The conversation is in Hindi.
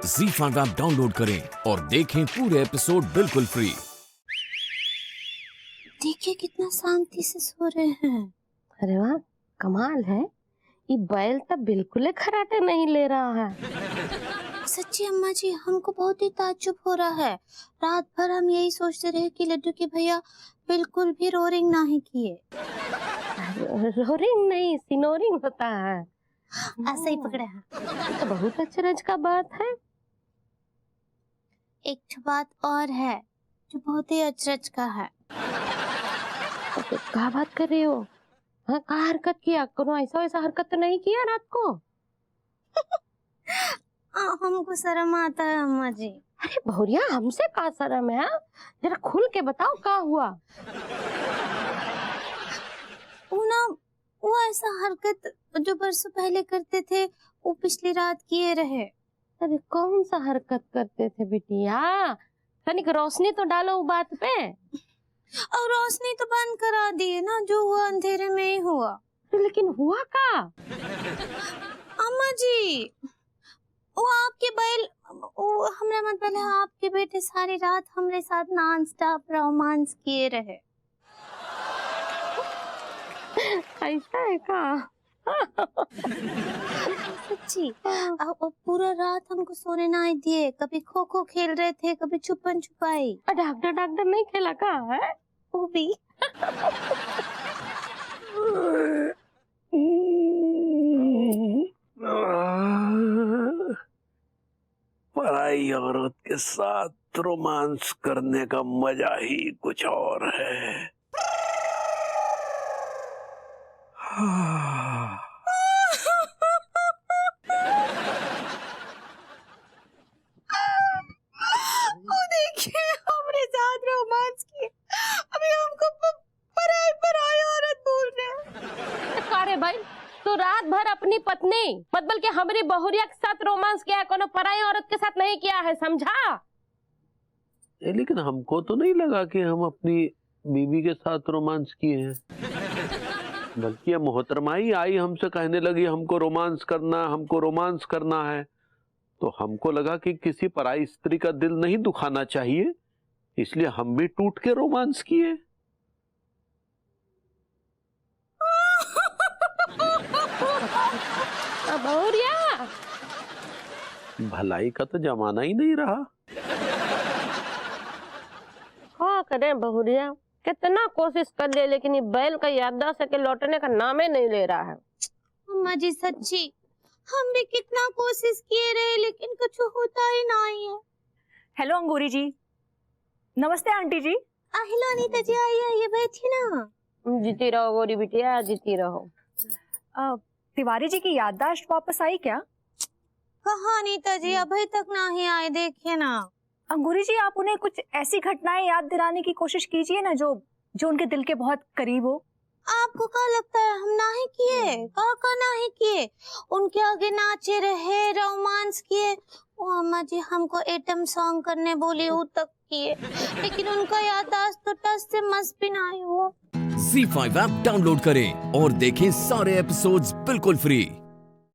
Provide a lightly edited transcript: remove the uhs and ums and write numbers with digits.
ZEE5 ऐप डाउनलोड करें और देखें पूरे एपिसोड बिल्कुल फ्री। देखिए कितना शांति से सो रहे हैं। अरे वाह, कमाल है। ये बैल तो बिल्कुल ही खराटे नहीं ले रहा है। सच्ची अम्मा जी, हमको बहुत ही ताज्जुब हो रहा है। रात भर हम यही सोचते रहे कि लड्डू के भैया बिल्कुल भी रोरिंग नहीं किए। रोरिंग नहीं, सिनोरिंग होता है। ऐसा ही पकड़ा है। तो बहुत अचरज का बात है। एक बात और है जो बहुत ही अचरज का है। तो क्या बात कर रही हो? हाँ, क्या हरकत किया? कोनो ऐसा वैसा हरकत तो नहीं किया रात को? हमको शर्म आता है अम्मा जी। अरे बहुरिया, हमसे का शर्म है? जरा खुल के बताओ क्या हुआ। वो ऐसा हरकत जो बरसों पहले करते थे वो पिछली रात किए रहे। अरे कौन सा हरकत करते थे बिटिया? तनिक रोशनी तो डालो उस बात पे। और रोशनी तो बंद करा दिए ना, जो हुआ अंधेरे में ही हुआ। लेकिन हुआ का? अम्मा जी, वो आपके बैल, वो हमरा मतलब है आपके बेटे सारी रात हमरे साथ नॉन स्टॉप रोमांस किए रहे। ऐसा है का? सच्ची। अब पूरा रात हमको सोने नहीं दिए। कभी खो खो खेल रहे थे, कभी छुपन छुपाई। डॉक्टर नहीं खेला का है? वो भी। पराई औरत के साथ रोमांस करने का मजा ही कुछ और है। देखिए हमरे साथ रोमांस किए। अभी हमको पराई औरत बोल रहे हैं। अरे भाई, तो रात भर अपनी पत्नी मतलब कि हमारी बहुरिया के साथ रोमांस किया है, कोनो पराई औरत के साथ नहीं किया है, समझा? लेकिन हमको तो नहीं लगा कि हम अपनी बीवी के साथ रोमांस किए हैं। बल्कि मोहतरमा ही आई हमसे कहने लगी हमको रोमांस करना है। तो हमको लगा कि किसी पराई स्त्री का दिल नहीं दुखाना चाहिए, इसलिए हम भी टूट के रोमांस किए। बहुरिया, भलाई का तो जमाना ही नहीं रहा। हाँ करें बहुरिया, कितना कोशिश कर ले लेकिन ये बैल का याददाश्त के लौटने का नाम ही नहीं ले रहा है। अम्मा जी सच्ची, हम भी कितना कोशिश किए रहे लेकिन कुछ होता ही नहीं है। हेलो अंगूरी जी। नमस्ते आंटी जी। हेलो अनीता जी, आइए बैठिए ना। जीती रहो गोरी बिटिया, जीती रहो। तिवारी जी की याददाश्त वापस आई क्या? कहाँ अनीता जी, अभी तक नहीं आए, देखिए ना। अंगूरी जी, आप उन्हें कुछ ऐसी घटनाएं याद दिलाने की कोशिश कीजिए ना जो उनके दिल के बहुत करीब हो। आपको क्या लगता है हम नहीं किए? का नहीं किए? उनके आगे नाचे रहे, रोमांस किए। वो अम्मा जी हमको एटम सॉन्ग करने बोली, वो तक किए, लेकिन उनका याददाश्त तो टस से मस भी नहीं हुआ। ZEE5 ऐप डाउनलोड करें और देखें सारे एपिसोड्स बिल्कुल फ्री।